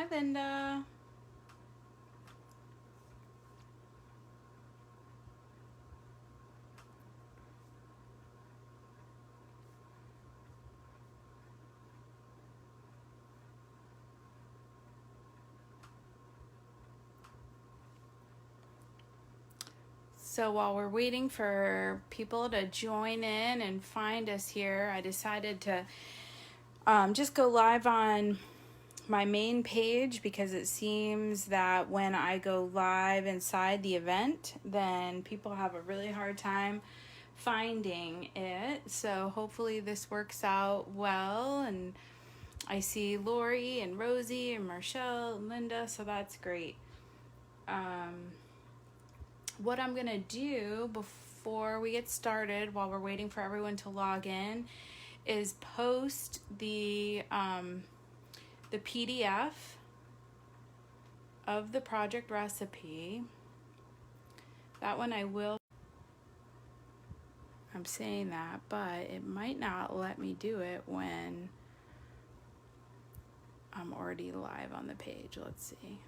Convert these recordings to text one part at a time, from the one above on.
Hi, Linda. So while we're waiting for people to join in and find us here, I decided to just go live on my main page because it seems that when I go live inside the event, then people have a really hard time finding it. So hopefully this works out well. And I see Lori and Rosie and Marshall and Linda, so that's great. What I'm gonna do before we get started, while we're waiting for everyone to log in, is post the PDF of the project recipe. That one I will. I'm saying that, but it might not let me do it when I'm already live on the page. Let's see.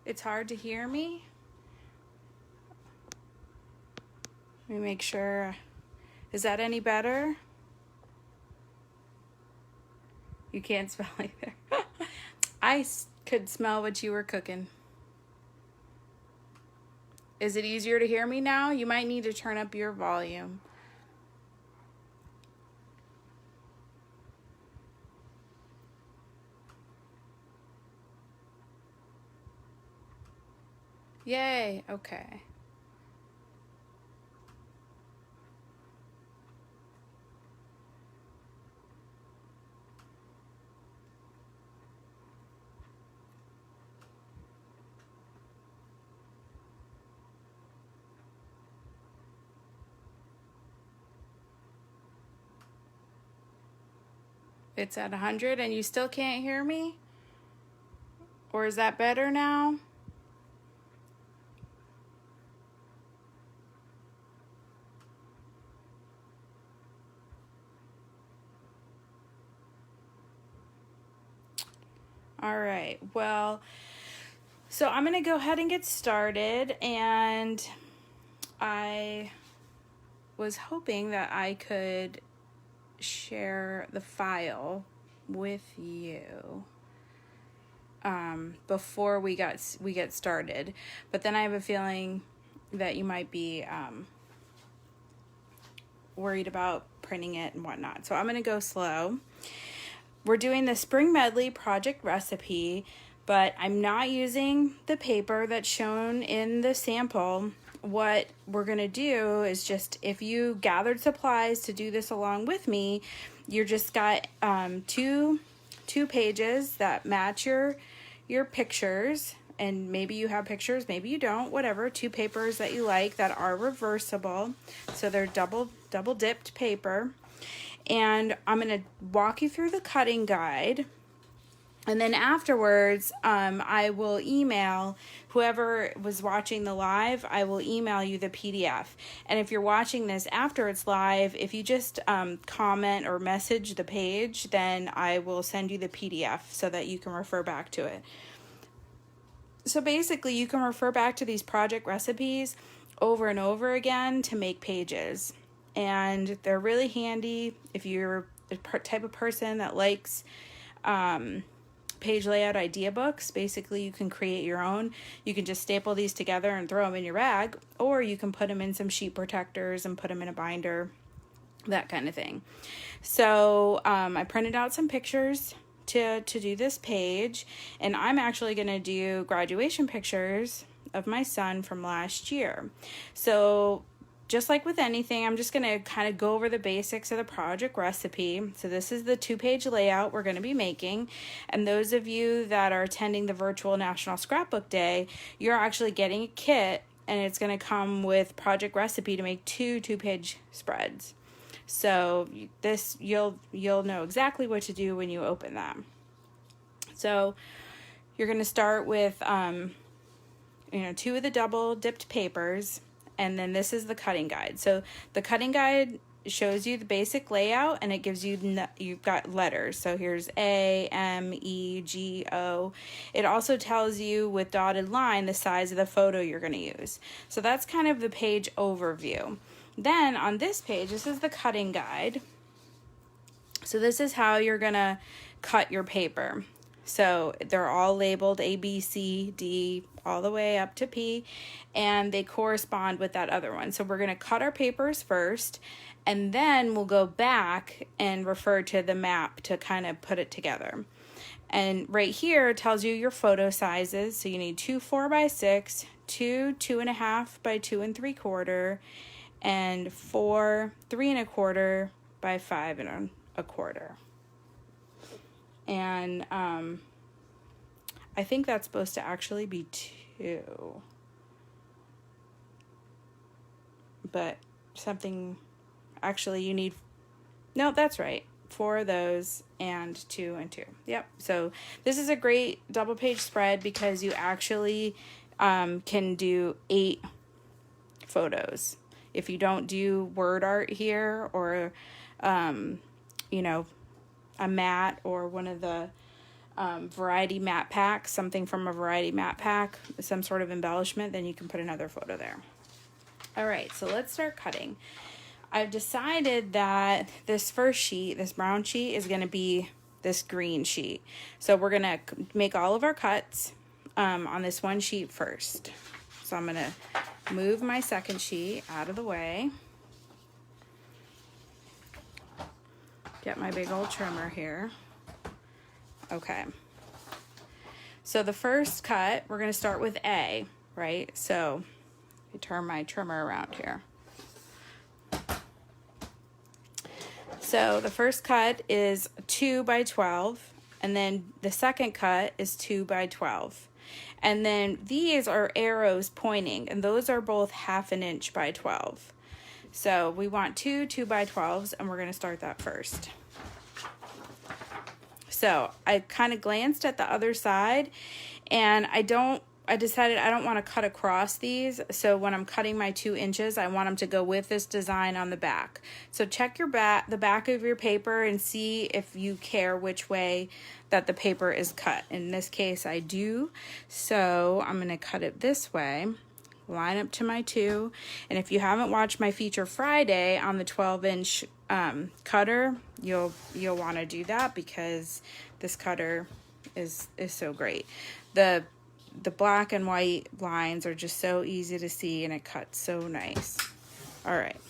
It's hard to hear me. Let me make sure. Is that any better? You can't smell either. I could smell what you were cooking. Is it easier to hear me now? You might need to turn up your volume. Yay, okay. It's at 100 and you still can't hear me? Or is that better now? All right, well, so I'm gonna go ahead and get started, and I was hoping that I could share the file with you before we get started, but then I have a feeling that you might be worried about printing it and whatnot, so I'm gonna go slow. We're doing the Spring Medley project recipe, but I'm not using the paper that's shown in the sample. What we're going to do is just, if you gathered supplies to do this along with me, you're just got two pages that match your pictures, and maybe you have pictures, maybe you don't, whatever. Two papers that you like that are reversible, so they're double dipped paper. And I'm going to walk you through the cutting guide. And then afterwards, I will email whoever was watching the live, I will email you the PDF. And if you're watching this after it's live, if you just comment or message the page, then I will send you the PDF so that you can refer back to it. So basically, you can refer back to these project recipes over and over again to make pages. And they're really handy if you're the type of person that likes page layout idea books. Basically, you can create your own. You can just staple these together and throw them in your bag, or you can put them in some sheet protectors and put them in a binder, that kind of thing. So I printed out some pictures to do this page, and I'm actually going to do graduation pictures of my son from last year. So just like with anything, I'm just going to kind of go over the basics of the project recipe. So this is the 2-page layout we're going to be making. And those of you that are attending the virtual National Scrapbook Day, you're actually getting a kit, and it's going to come with project recipe to make 2-page spreads. So this, you'll know exactly what to do when you open them. So you're going to start with 2 of the double dipped papers, and then this is the cutting guide. So the cutting guide shows you the basic layout, and it gives you, you've got letters. So here's A, M, E, G, O. It also tells you with dotted line the size of the photo you're going to use. So that's kind of the page overview. Then on this page, this is the cutting guide. So this is how you're going to cut your paper. So they're all labeled A, B, C, D, all the way up to P, and they correspond with that other one. So we're going to cut our papers first, and then we'll go back and refer to the map to kind of put it together. And right here it tells you your photo sizes. So you need 2 4x6, 2 2.5 by 2 3/4, and 4 3 1/4 by 5 1/4. And I think that's supposed to actually be 2. But actually you need, no, that's right. 4 of those and 2 and 2. Yep. So this is a great double page spread because you actually can do 8 photos. If you don't do word art here, or, a mat, or one of the variety mat packs, something from a variety mat pack, some sort of embellishment, then you can put another photo there. All right, so let's start cutting. I've decided that this first sheet, this brown sheet, is going to be this green sheet. So we're going to make all of our cuts on this one sheet first. So I'm going to move my second sheet out of the way. Get my big old trimmer here. Okay. So the first cut, we're going to start with A, right? So I turn my trimmer around here. So the first cut is 2 by 12, and then the second cut is 2 by 12. And then these are arrows pointing, and those are both 1/2 inch by 12. So we want 2 2 by 12s, and we're going to start that first. So I kind of glanced at the other side, and I decided I don't want to cut across these. So when I'm cutting my 2 inches, I want them to go with this design on the back. So check the back of your paper and see if you care which way that the paper is cut. In this case, I do. So I'm going to cut it this way, line up to my 2. And if you haven't watched my Feature Friday on the 12-inch cutter, you'll want to do that, because this cutter is so great. The black and white lines are just so easy to see, and it cuts so nice. All right,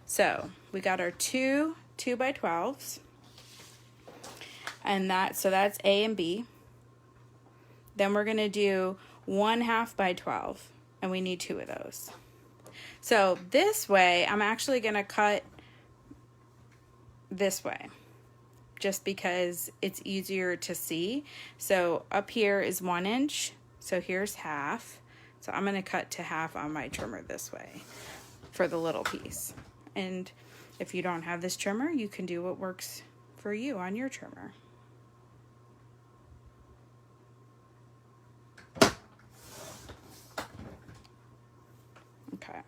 so we got our 2 2 by 12s, and that's A and B. Then we're going to do 1/2 by 12, and we need 2 of those. So this way, I'm actually going to cut this way, just because it's easier to see. So up here is 1 inch, so here's 1/2. So I'm going to cut to 1/2 on my trimmer this way for the little piece. And if you don't have this trimmer, you can do what works for you on your trimmer. Okay.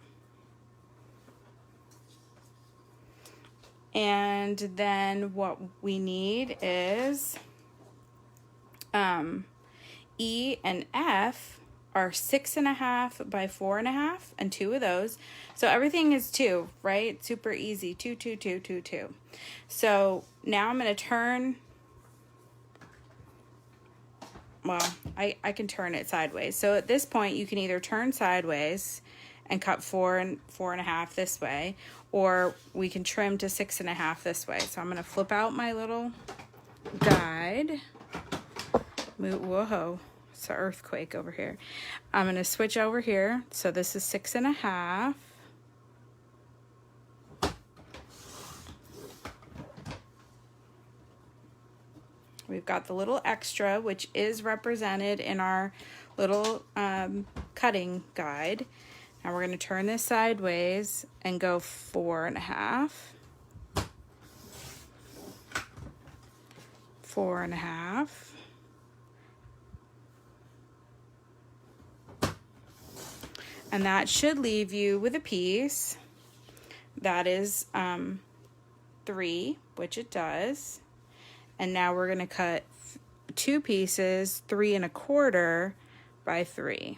And then what we need is E and F are 6.5 by 4.5, and 2 of those. So everything is 2, right? Super easy. 2 2 2 2 2. So now I'm going to turn. Well, I can turn it sideways. So at this point, you can either turn sideways and cut 4 and 4.5 this way, or we can trim to 6.5 this way. So I'm going to flip out my little guide. Whoa, it's an earthquake over here. I'm going to switch over here. So this is 6.5. We've got the little extra, which is represented in our little cutting guide. Now we're going to turn this sideways and go 4.5, 4.5, and that should leave you with a piece that is 3, which it does. And now we're going to cut 2 pieces, 3.25 by 3.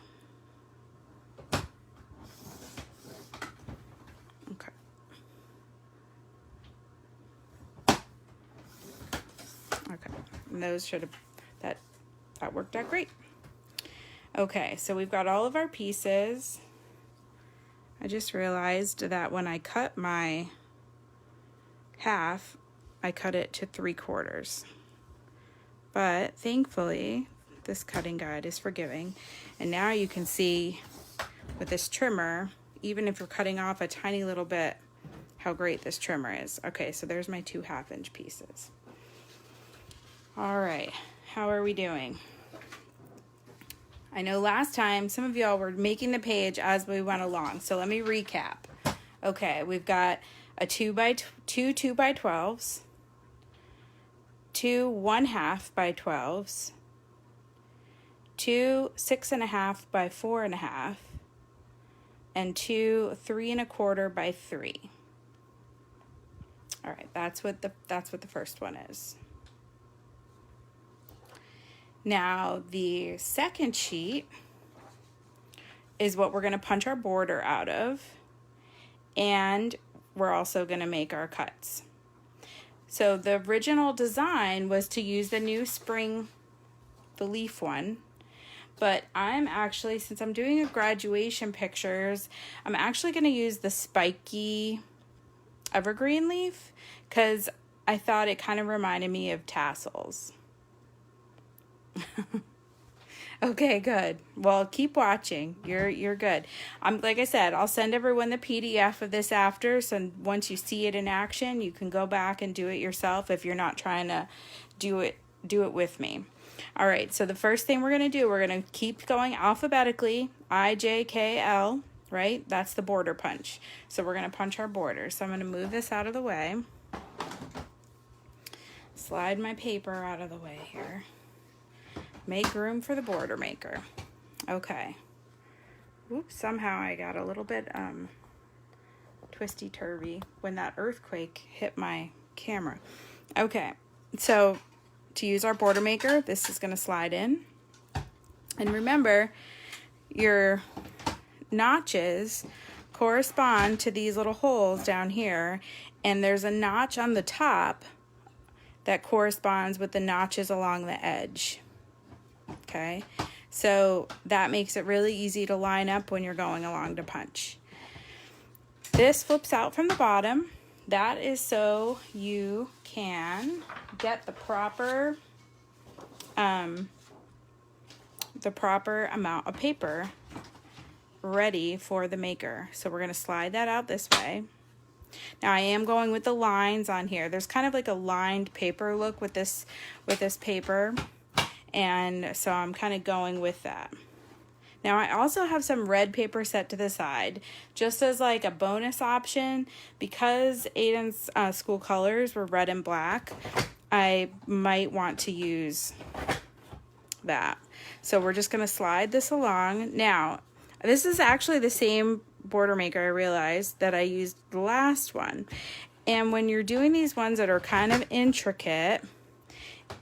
Okay. Okay. And those should have, that worked out great. Okay, so we've got all of our pieces. I just realized that when I cut my half, I cut it to 3/4. But thankfully, this cutting guide is forgiving. And now you can see with this trimmer, even if you're cutting off a tiny little bit, how great this trimmer is. Okay, so there's my 2 1/2-inch pieces. All right, how are we doing? I know last time some of y'all were making the page as we went along, so let me recap. Okay, we've got a 2 by 12s, 2 1/2 by 12s, 2 6.5 by 4.5, and 2 3.25 by 3. All right, that's what the first one is. Now the second sheet is what we're going to punch our border out of, and we're also going to make our cuts. So the original design was to use the new spring, the leaf one, but I'm actually, since I'm doing a graduation pictures, I'm actually going to use the spiky evergreen leaf because I thought it kind of reminded me of tassels. Okay, good. Well, keep watching. You're good. Like I said, I'll send everyone the PDF of this after, so once you see it in action, you can go back and do it yourself if you're not trying to do it with me. All right, so the first thing we're going to do, we're going to keep going alphabetically, I, J, K, L, right? That's the border punch. So we're going to punch our border. So I'm going to move this out of the way. Slide my paper out of the way here. Make room for the border maker. Okay. Oops, somehow I got a little bit twisty-turvy when that earthquake hit my camera. Okay, so to use our border maker, this is going to slide in. And remember, your notches correspond to these little holes down here, and there's a notch on the top that corresponds with the notches along the edge. Okay, so that makes it really easy to line up when you're going along to punch. This flips out from the bottom. That is so you can get the proper amount of paper ready for the maker. So we're going to slide that out this way. Now I am going with the lines on here. There's kind of like a lined paper look with this paper. And so I'm kind of going with that. Now I also have some red paper set to the side, just as like a bonus option. Because Aiden's school colors were red and black, I might want to use that. So we're just going to slide this along. Now, this is actually the same border maker, I realized, that I used the last one. And when you're doing these ones that are kind of intricate,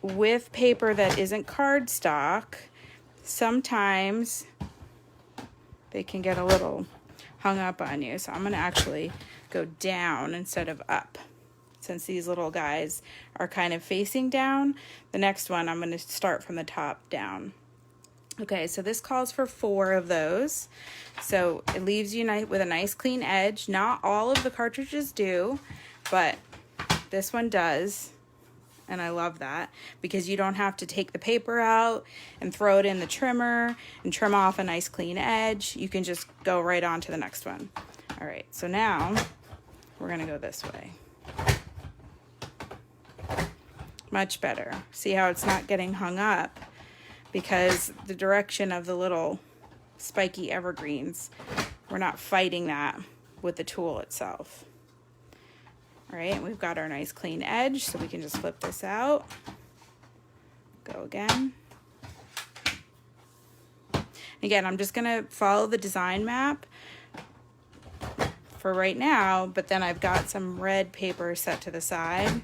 with paper that isn't cardstock, sometimes they can get a little hung up on you. So I'm going to actually go down instead of up. Since these little guys are kind of facing down, the next one I'm going to start from the top down. Okay, so this calls for 4 of those. So it leaves you with a nice clean edge. Not all of the cartridges do, but this one does. And I love that because you don't have to take the paper out and throw it in the trimmer and trim off a nice clean edge. You can just go right on to the next one. All right, so now we're going to go this way. Much better. See how it's not getting hung up because the direction of the little spiky evergreens, we're not fighting that with the tool itself. All right, we've got our nice clean edge, so we can just flip this out. Go again. Again, I'm just gonna follow the design map for right now, but then I've got some red paper set to the side,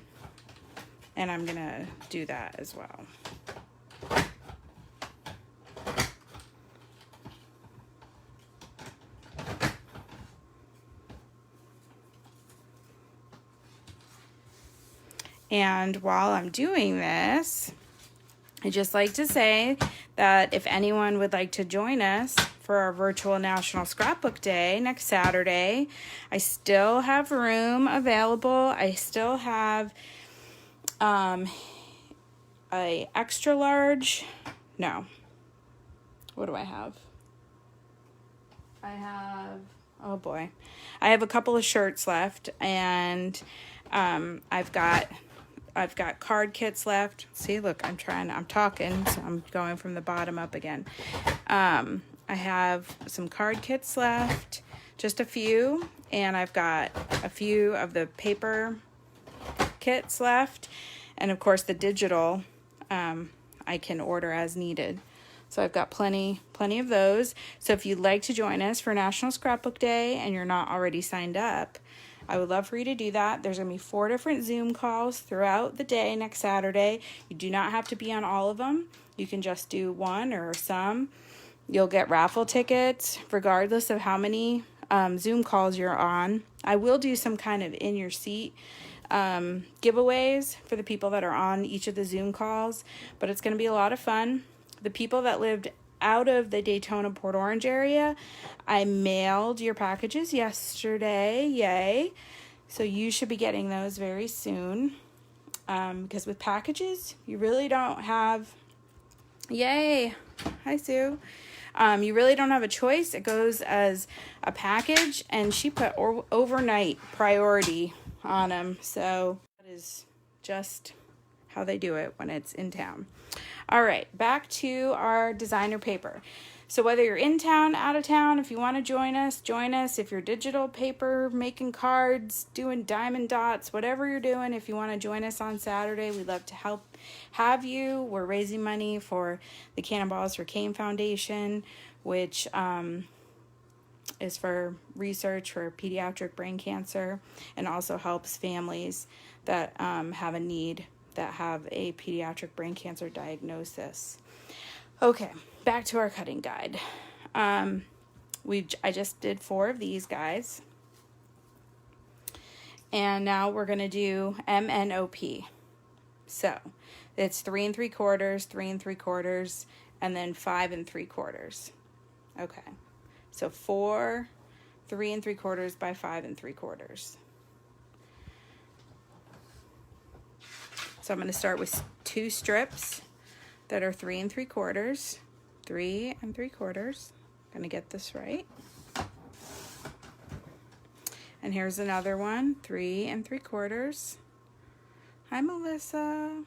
and I'm gonna do that as well. And while I'm doing this, I'd just like to say that if anyone would like to join us for our virtual National Scrapbook Day next Saturday, I still have room available. I still have a extra large. No. What do I have? I have, oh boy. I have a couple of shirts left, and I've got card kits left. See, look, I'm talking, so I'm going from the bottom up again. I have some card kits left, just a few, and I've got a few of the paper kits left, and of course the digital I can order as needed. So I've got plenty of those. So if you'd like to join us for National Scrapbook Day and you're not already signed up, I would love for you to do that. There's going to be 4 different Zoom calls throughout the day next Saturday. You do not have to be on all of them. You can just do one or some. You'll get raffle tickets regardless of how many Zoom calls you're on. I will do some kind of in your seat giveaways for the people that are on each of the Zoom calls, but it's going to be a lot of fun. The people that lived out of the Daytona Port Orange area, I mailed your packages yesterday. Yay. So you should be getting those very soon. Because with packages, you really don't have, yay. Hi, Sue. You really don't have a choice. It goes as a package, and she put overnight priority on them. So that is just how they do it when it's in town. All right, back to our designer paper. So whether you're in town, out of town, if you want to join us, join us. If you're digital paper, making cards, doing diamond dots, whatever you're doing, if you want to join us on Saturday, we'd love to have you. We're raising money for the Cannonballs for Cane Foundation, which is for research for pediatric brain cancer, and also helps families that have a need, that have a pediatric brain cancer diagnosis. Okay, back to our cutting guide. I just did 4 of these guys, and now we're going to do MNOP. So it's 3 3/4, 3 3/4, and then 5 3/4. Okay, so 4 3 3/4 by 5 3/4. So I'm going to start with 2 strips that are 3 3/4, 3 3/4. Going to get this right. And here's another one, 3 3/4. Hi, Melissa.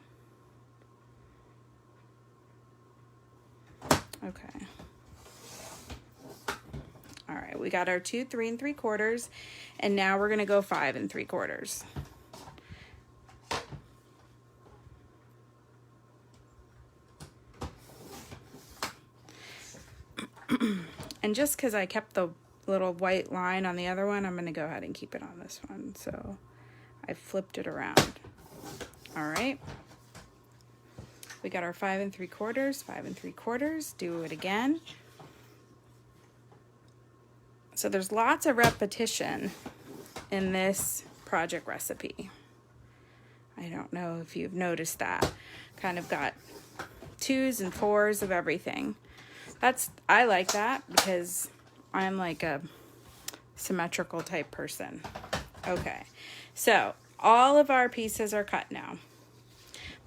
Okay. All right, we got our 2 3 3/4, and now we're going to go 5 3/4. And just because I kept the little white line on the other one, I'm going to go ahead and keep it on this one. So I flipped it around. All right. We got our 5 3/4, 5 3/4. Do it again. So there's lots of repetition in this project recipe. I don't know if you've noticed that. Kind of got 2s and 4s of everything. I like that because I'm like a symmetrical type person. Okay, so all of our pieces are cut now,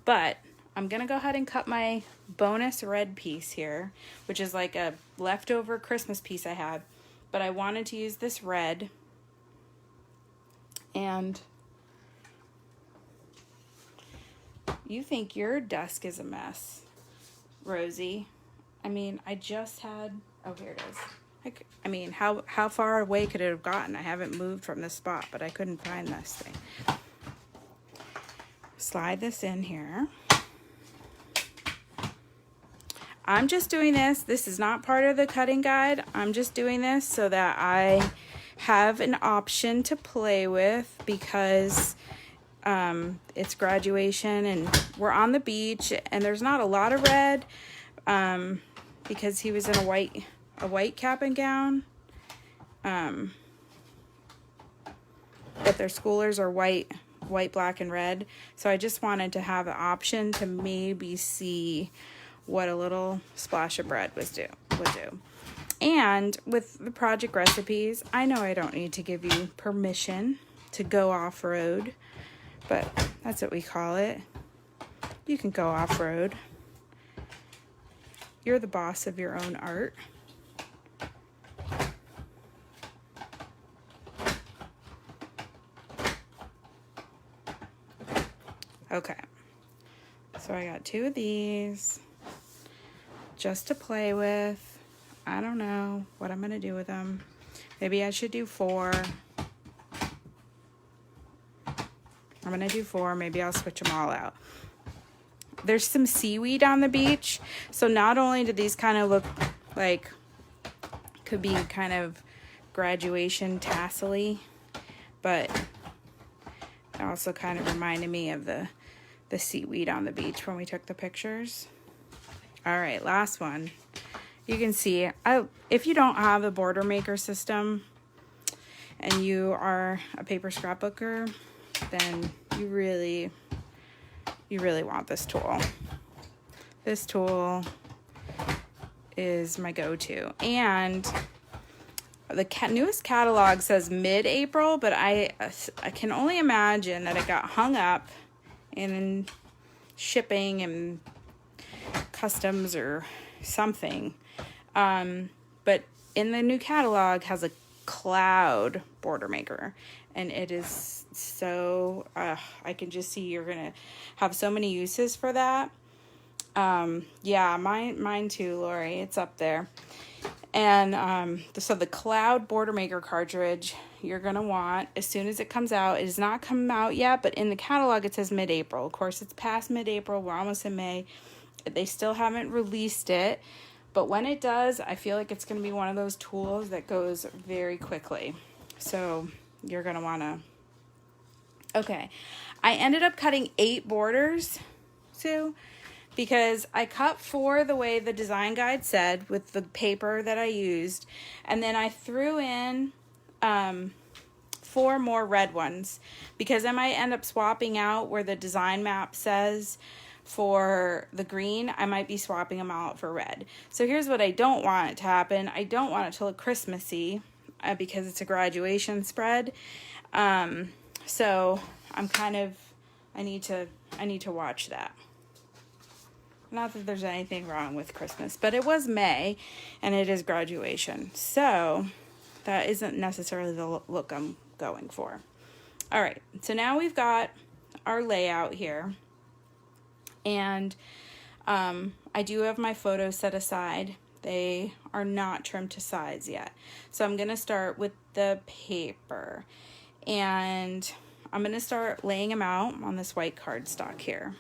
but I'm gonna go ahead and cut my bonus red piece here, which is like a leftover Christmas piece I had, but I wanted to use this red, and You think your desk is a mess, Rosie. I mean, I just had, oh, here it is. I mean, how far away could it have gotten? I haven't moved from this spot, but I couldn't find this thing. Slide this in here. I'm just doing this. This is not part of the cutting guide. I'm just doing this so that I have an option to play with, because it's graduation and we're on the beach and there's not a lot of red because he was in a white cap and gown. But their schoolers are white, black, and red. So I just wanted to have an option to maybe see what a little splash of red would do. And with the project recipes, I know I don't need to give you permission to go off-road, but that's what we call it. You can go off-road. You're the boss of your own art. Okay, so I got 2 of these just to play with. I don't know what I'm gonna do with them. Maybe I should do 4. I'm gonna do 4. Maybe I'll switch them all out. There's some seaweed on the beach, so not only do these kind of look like, could be kind of graduation tassel-y, but it also kind of reminded me of the seaweed on the beach when we took the pictures. All right, last one. You can see, if you don't have the border maker system and you are a paper scrapbooker, then you really want this tool. This tool is my go-to. And the newest catalog says mid-April, but I can only imagine that it got hung up in shipping and customs or something. But in the new catalog has a cloud border maker, and it is so, I can just see you're gonna have so many uses for that. Yeah, mine too, Lori, it's up there. And so the cloud border maker cartridge you're gonna want as soon as it comes out. It has not come out yet, but in the catalog it says mid-April. Of course, it's past mid-April. We're almost in May. They still haven't released it, but when it does, I feel like it's gonna be one of those tools that goes very quickly. So you're gonna wanna. Okay, I ended up cutting 8 borders, Sue, because I cut 4 the way the design guide said with the paper that I used, and then I threw in 4 more red ones, because I might end up swapping out where the design map says for the green. I might be swapping them out for red. So here's what I don't want it to happen. I don't want it to look Christmassy because it's a graduation spread. So I'm kind of, I need to watch that. Not that there's anything wrong with Christmas, but it was May and it is graduation. So that isn't necessarily the look I'm going for. All right, so now we've got our layout here. And I do have my photos set aside. They are not trimmed to size yet. So I'm going to start with the paper. And I'm going to start laying them out on this white cardstock here.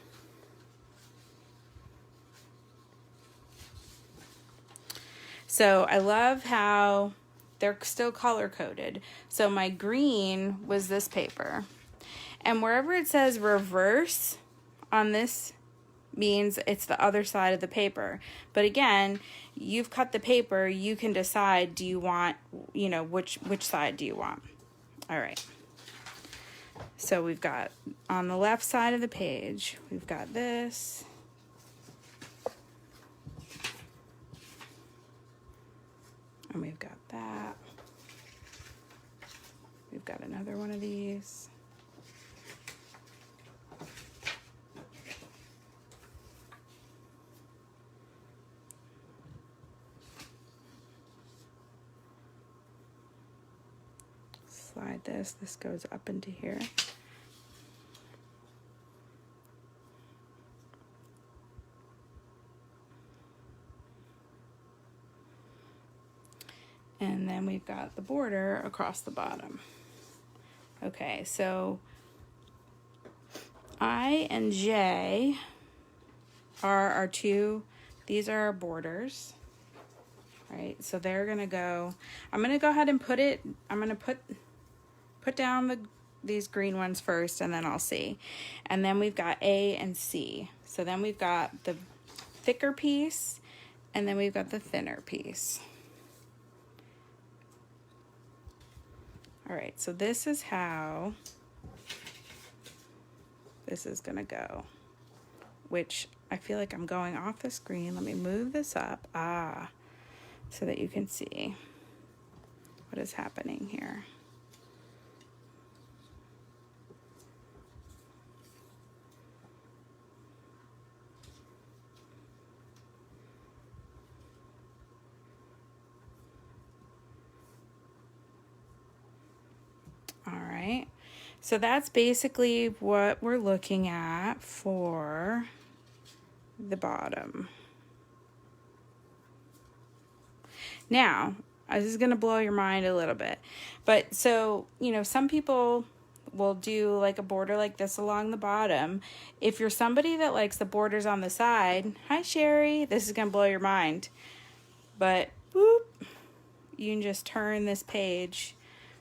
So I love how they're still color coded. So my green was this paper. And wherever it says reverse on this means it's the other side of the paper. But again, you've cut the paper, you can decide, do you want, which side do you want? All right. So we've got on the left side of the page, we've got this. And we've got that. We've got another one of these. Slide this goes up into here. And then we've got the border across the bottom. Okay, so I and J are our two, these are our borders. Right, so they're gonna go, I'm gonna go ahead and I'm gonna put down these green ones first, and then I'll see. And then we've got A and C. So then we've got the thicker piece, and then we've got the thinner piece. All right, so this is how this is gonna go, which I feel like I'm going off the screen. Let me move this up, so that you can see what is happening here. All right, so that's basically what we're looking at for the bottom. Now, this is going to blow your mind a little bit, but so, you know, some people will do like a border like this along the bottom. If you're somebody that likes the borders on the side, hi Sherry, this is going to blow your mind, but whoop, you can just turn this page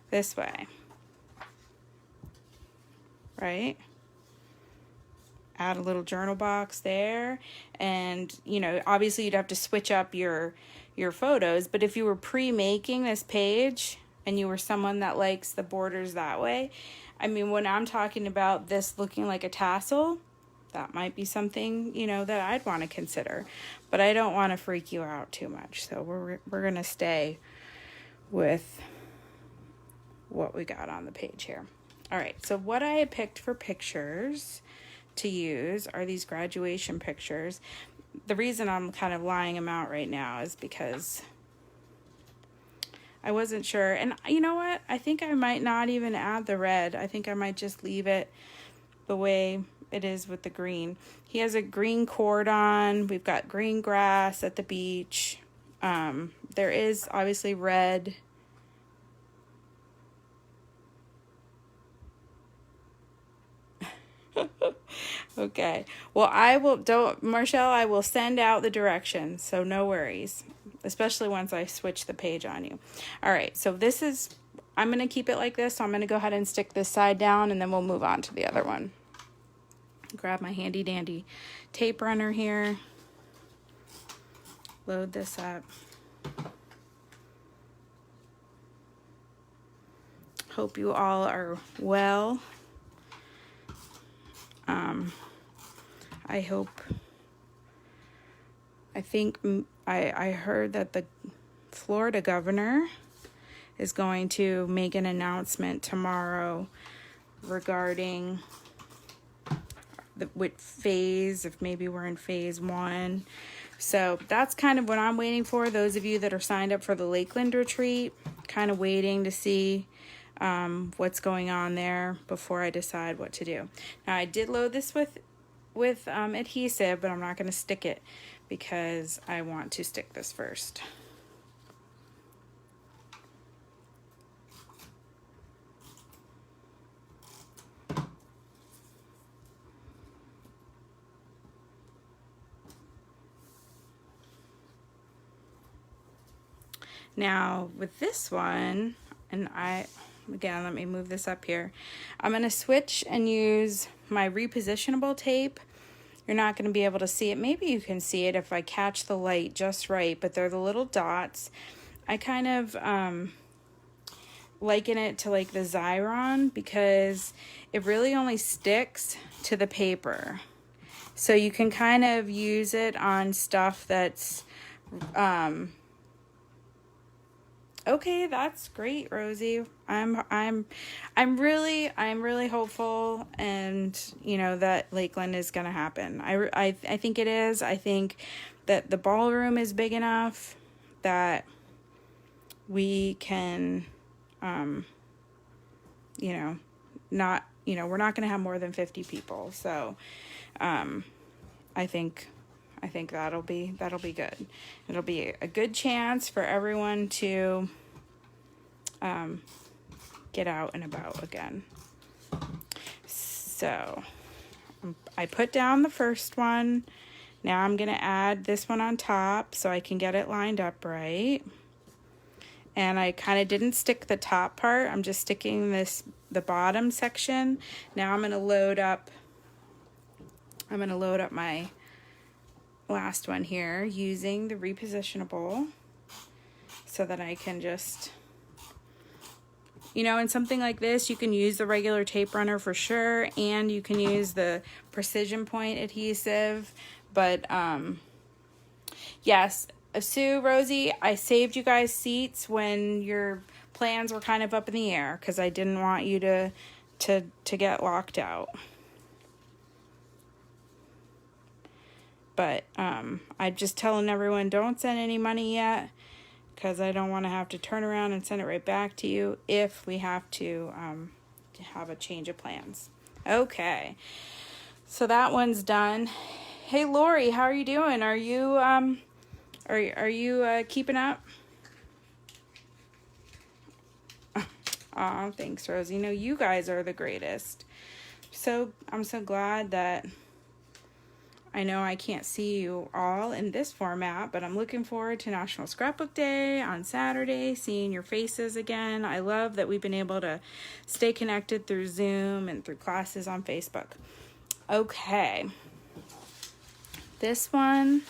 this way. Right? Add a little journal box there, and you know, obviously you'd have to switch up your photos, but if you were pre-making this page and you were someone that likes the borders that way, I mean, when I'm talking about this looking like a tassel, that might be something, you know, that I'd want to consider, but I don't want to freak you out too much, so we're gonna stay with what we got on the page here. All right, so what I had picked for pictures to use are these graduation pictures. The reason I'm kind of lying them out right now is because I wasn't sure. And you know what? I think I might not even add the red. I think I might just leave it the way it is with the green. He has a green cord on. We've got green grass at the beach. There is obviously red. Okay, well, Marshall, I will send out the directions, so no worries, especially once I switch the page on you. All right, so I'm going to keep it like this, so I'm going to go ahead and stick this side down, and then we'll move on to the other one. Grab my handy dandy tape runner here, load this up. Hope you all are well. I heard that the Florida governor is going to make an announcement tomorrow regarding what phase, if maybe we're in phase 1. So that's kind of what I'm waiting for. Those of you that are signed up for the Lakeland retreat, kind of waiting to see what's going on there before I decide what to do. Now, I did load this with adhesive, but I'm not going to stick it because I want to stick this first. Now, with this one, and again, let me move this up here. I'm going to switch and use my repositionable tape. You're not going to be able to see it. Maybe you can see it if I catch the light just right, but they're the little dots. I kind of liken it to like the Xyron because it really only sticks to the paper. So you can kind of use it on stuff that's okay, that's great, Rosie. I'm really hopeful, and you know that Lakeland is gonna happen. I think it is. I think that the ballroom is big enough that we can, we're not gonna have more than 50 people. So, I think that'll be good. It'll be a good chance for everyone to get out and about again. So I put down the first one. Now I'm going to add this one on top so I can get it lined up right. And I kind of didn't stick the top part. I'm just sticking the bottom section. Now I'm going to load up my last one here using the repositionable so that I can just, you know, in something like this, you can use the regular tape runner for sure, and you can use the Precision Point adhesive. But yes, Sue, Rosie, I saved you guys seats when your plans were kind of up in the air because I didn't want you to get locked out. But I'm just telling everyone, don't send any money yet, because I don't want to have to turn around and send it right back to you if we have to have a change of plans. Okay, so that one's done. Hey, Lori, how are you doing? Are you keeping up? Oh, thanks, Rosie. No, you guys are the greatest. So I'm so glad that I know I can't see you all in this format, but I'm looking forward to National Scrapbook Day on Saturday, seeing your faces again. I love that we've been able to stay connected through Zoom and through classes on Facebook. Okay. This one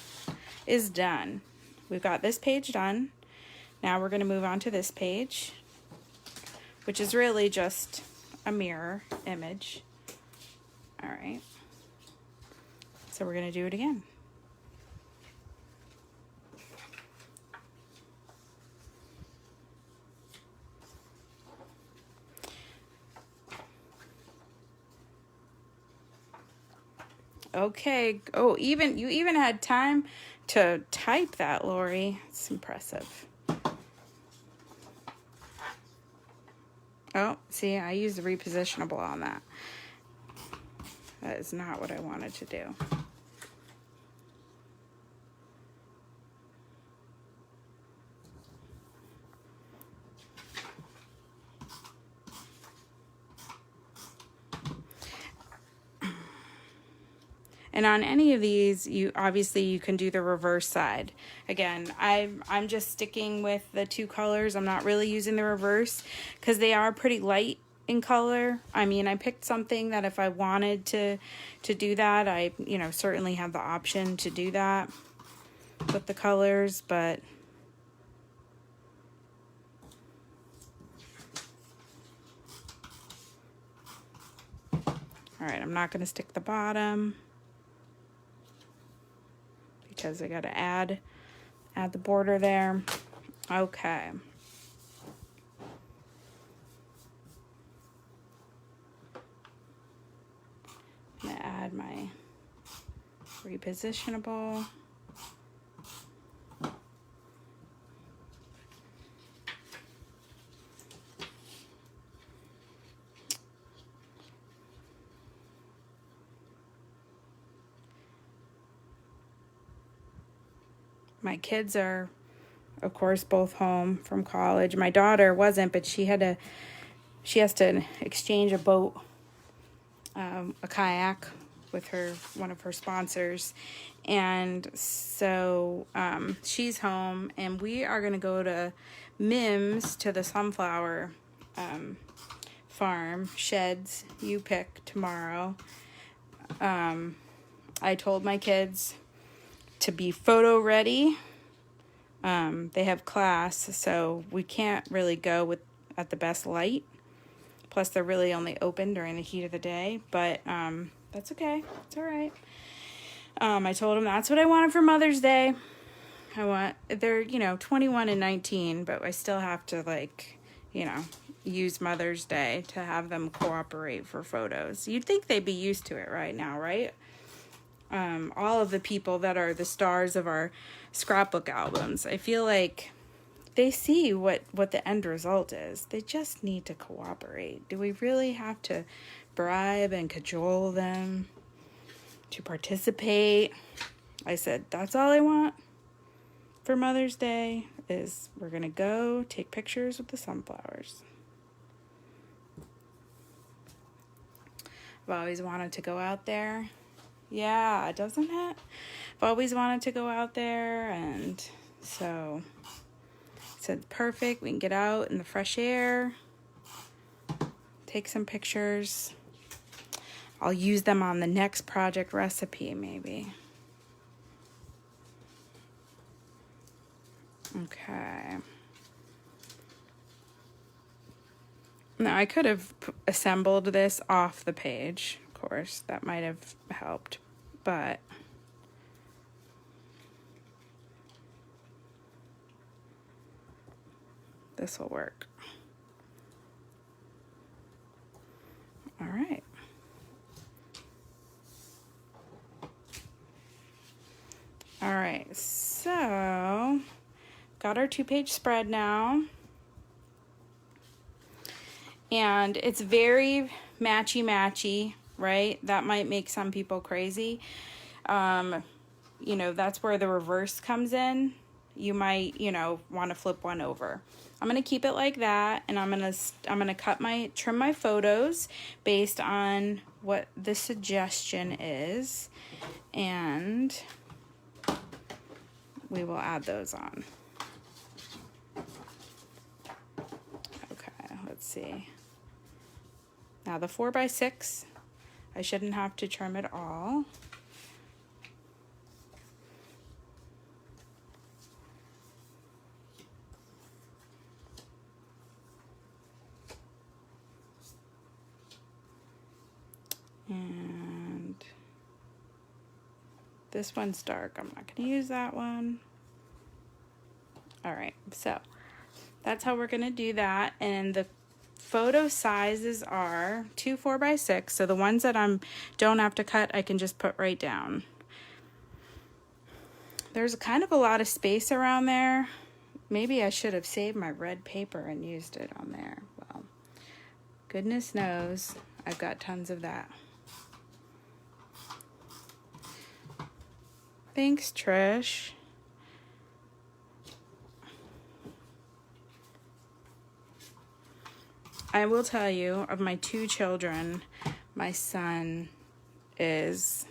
is done. We've got this page done. Now we're going to move on to this page, which is really just a mirror image. All right. So we're going to do it again. Okay. Oh, you even had time to type that, Lori. It's impressive. Oh, see, I used the repositionable on that. That is not what I wanted to do. And on any of these, you can do the reverse side. Again, I'm just sticking with the two colors. I'm not really using the reverse because they are pretty light in color. I mean, I picked something that if I wanted to do that, I certainly have the option to do that with the colors, but all right, I'm not going to stick the bottom because I got to add the border there. Okay. I'm going to add my repositionable. My kids are, of course, both home from college. My daughter wasn't, but she has to exchange a boat, a kayak with one of her sponsors. And so she's home, and we are going to go to Mims, to the sunflower farm, sheds, you pick, tomorrow. I told my kids to be photo ready. They have class, so we can't really go at the best light. Plus, they're really only open during the heat of the day, but that's okay. It's all right. I told them that's what I wanted for Mother's Day. They're 21 and 19, but I still have to use Mother's Day to have them cooperate for photos. You'd think they'd be used to it right now, right? All of the people that are the stars of our scrapbook albums, I feel like they see what the end result is. They just need to cooperate. Do we really have to bribe and cajole them to participate? I said, that's all I want. for Mother's Day is we're going to go take pictures with the sunflowers. I've always wanted to go out there. Yeah, doesn't it? I've always wanted to go out there, and so I said, perfect. We can get out in the fresh air, take some pictures. I'll use them on the next project recipe, maybe. Okay. Now, I could have assembled this off the page, of course. That might have helped, but this will work. All right. All right, so got our 2-page spread now. And it's very matchy-matchy, right? That might make some people crazy. You know, that's where the reverse comes in. You might, you know, want to flip one over. I'm going to keep it like that, and I'm going to trim my photos based on what the suggestion is, and we will add those on. Okay, let's see. Now the 4x6, I shouldn't have to trim it all. And this one's dark. I'm not going to use that one. All right, so that's how we're going to do that. And the photo sizes are 2 4x6. So the ones that don't have to cut, I can just put right down. There's kind of a lot of space around there. Maybe I should have saved my red paper and used it on there. Well, goodness knows I've got tons of that. Thanks, Trish. I will tell you, of my 2 children, my son is,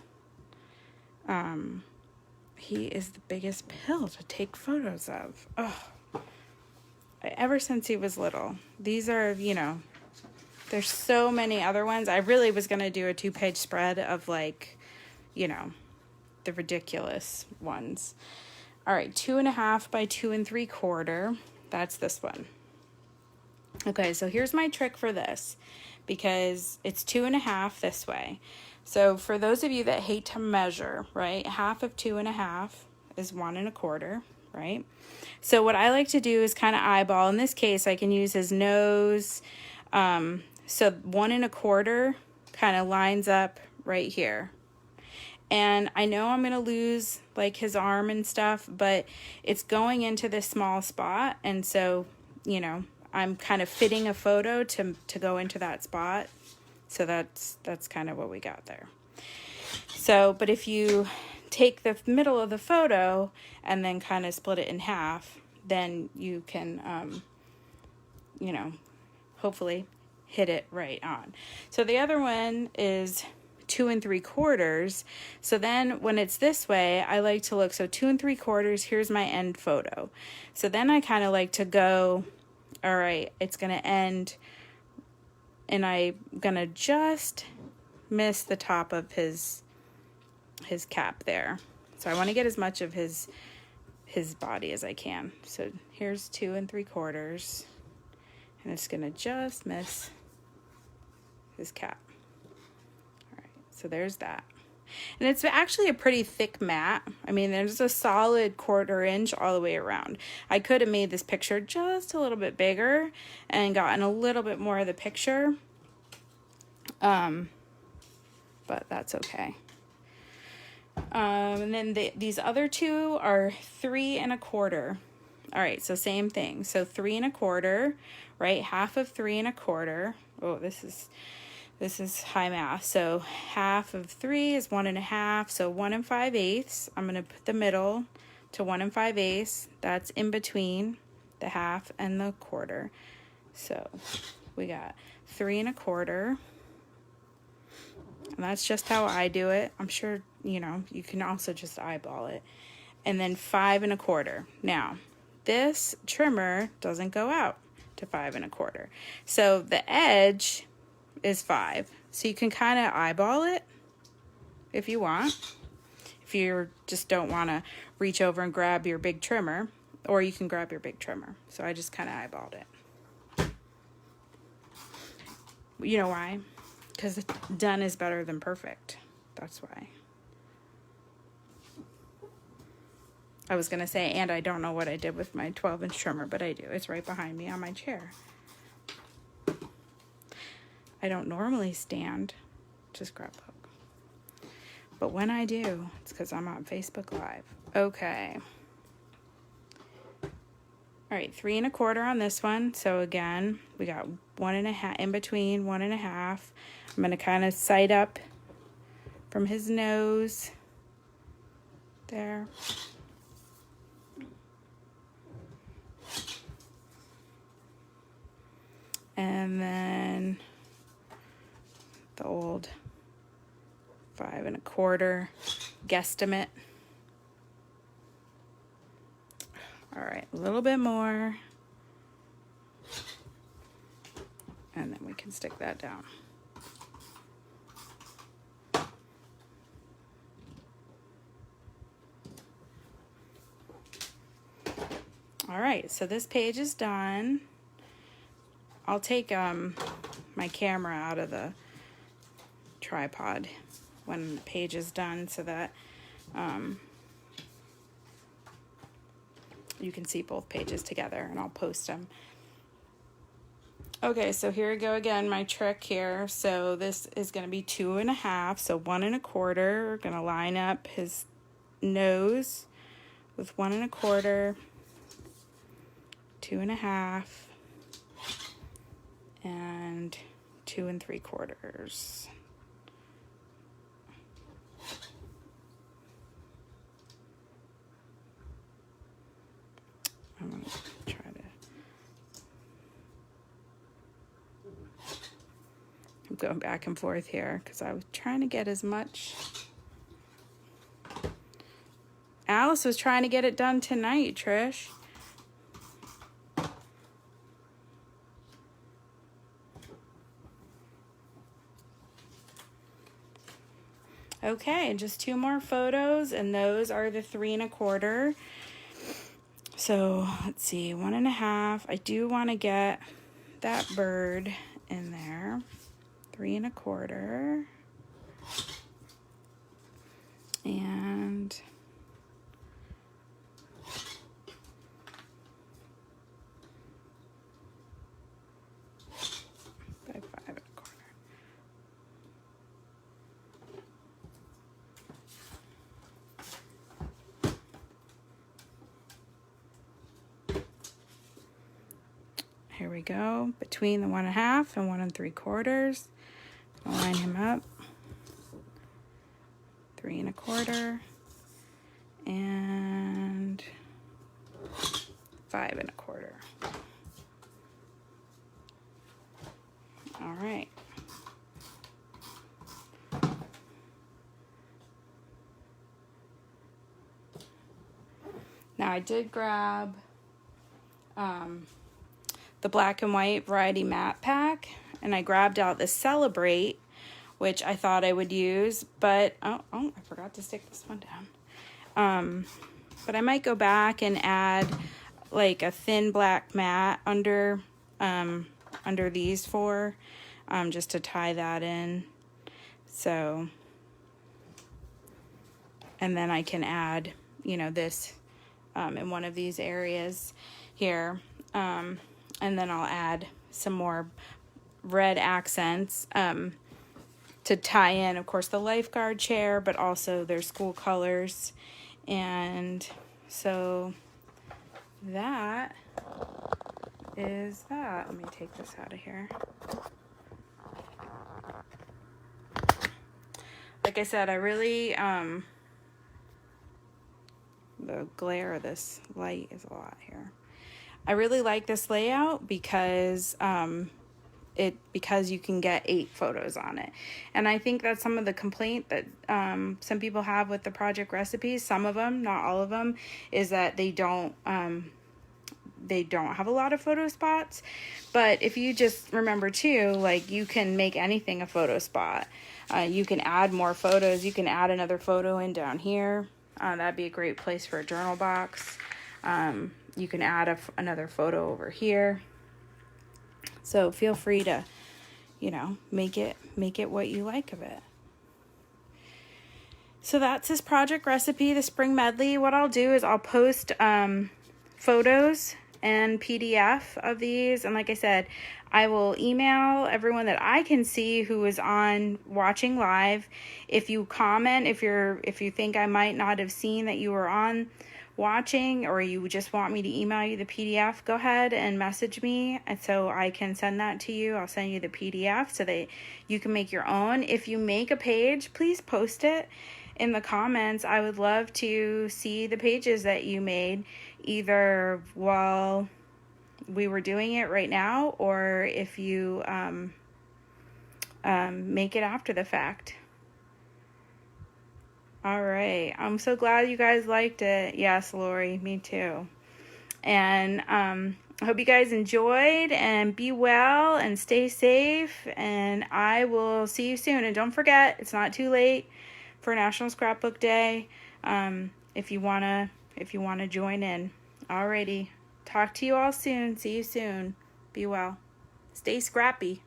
he is the biggest pill to take photos of. Oh, ever since he was little. These are, you know, there's so many other ones. I really was going to do a 2-page spread of, like, you know, the ridiculous ones. All right, 2.5 by 2 3/4. That's this one. Okay, so here's my trick for this, because it's 2.5 this way. So for those of you that hate to measure, right, half of 2.5 is 1 1/4, right? So what I like to do is kind of eyeball. In this case, I can use his nose. So 1 1/4 kind of lines up right here. And I know I'm going to lose like his arm and stuff, but it's going into this small spot. And so, you know, I'm kind of fitting a photo to go into that spot. So that's kind of what we got there. So, but if you take the middle of the photo and then kind of split it in half, then you can, you know, hopefully hit it right on. So the other one is 2 3/4. So then when it's this way, I like to look, so 2 3/4, here's my end photo. So then I kind of like to go, all right, it's going to end, and I'm going to just miss the top of his cap there. So I want to get as much of his body as I can. So here's 2 3/4, and it's going to just miss his cap. All right, so there's that. And it's actually a pretty thick mat. I mean, there's a solid 1/4 inch all the way around. I could have made this picture just a little bit bigger and gotten a little bit more of the picture. But that's okay. And then these other 2 are 3 1/4. All right, so same thing. So 3 1/4, right? Half of 3 1/4. Oh, this is high math. So half of 3 is 1 1/2. So 1 5/8. I'm going to put the middle to 1 5/8. That's in between the half and the quarter. So we got 3 1/4. And that's just how I do it. I'm sure, you know, you can also just eyeball it. And then 5 1/4. Now, this trimmer doesn't go out to 5 1/4. So the edge is 5. So you can kind of eyeball it if you want. If you just don't want to reach over and grab your big trimmer, or you can grab your big trimmer. So I just kind of eyeballed it. You know why? Because done is better than perfect. That's why. I was going to say, and I don't know what I did with my 12-inch trimmer, but I do. It's right behind me on my chair. I don't normally stand, just grab hook. But when I do, it's because I'm on Facebook Live. Okay. All right, 3 1/4 on this one. So again, we got 1 1/2 in between, 1 1/2. I'm going to kind of sight up from his nose there. And then the old 5 1/4 guesstimate. All right, a little bit more. And then we can stick that down. All right, so this page is done. I'll take my camera out of the tripod when the page is done so that you can see both pages together, and I'll post them. Okay, so here we go again, my trick here. So this is going to be 2 1/2, so 1 1/4. We're going to line up his nose with 1 1/4, 2 1/2, and 2 3/4. I'm going to try to... I'm going back and forth here because I was trying to get as much... Alice was trying to get it done tonight, Trish. Okay, just 2 more photos, and those are the 3 1/4. So let's see, 1 1/2. I do want to get that bird in there. 3 1/4. And by 5 1/4. Here we go, between the 1 1/2 and 1 3/4. I'll line him up. 3 1/4 and 5 1/4. All right. Now I did grab the black and white variety matte pack, and I grabbed out the Celebrate, which I thought I would use, but oh, I forgot to stick this one down. But I might go back and add like a thin black matte under these 4, just to tie that in. So, and then I can add, you know, this in one of these areas here. And then I'll add some more red accents to tie in, of course, the lifeguard chair, but also their school colors. And so that is that. Let me take this out of here. Like I said, I really The glare of this light is a lot here. I really like this layout because because you can get 8 photos on it. And I think that's some of the complaint that some people have with the project recipes. Some of them, not all of them, is that they don't have a lot of photo spots. But if you just remember too, like, you can make anything a photo spot. You can add more photos. You can add another photo in down here. That'd be a great place for a journal box. You can add another photo over here. So feel free to, make it what you like of it. So that's this project recipe, the spring medley. What I'll do is I'll post photos and PDF of these. And like I said, I will email everyone that I can see who is on watching live. If you comment, if you think I might not have seen that you were on watching, or you just want me to email you the PDF, go ahead and message me, and so I can send that to you. I'll send you the PDF so that you can make your own. If you make a page, please post it in the comments. I would love to see the pages that you made, either while we were doing it right now, or if you make it after the fact. All right. I'm so glad you guys liked it. Yes, Lori, me too. And I hope you guys enjoyed, and be well and stay safe. And I will see you soon. And don't forget, it's not too late for National Scrapbook Day. If you wanna join in. Alrighty. Talk to you all soon. See you soon. Be well. Stay scrappy.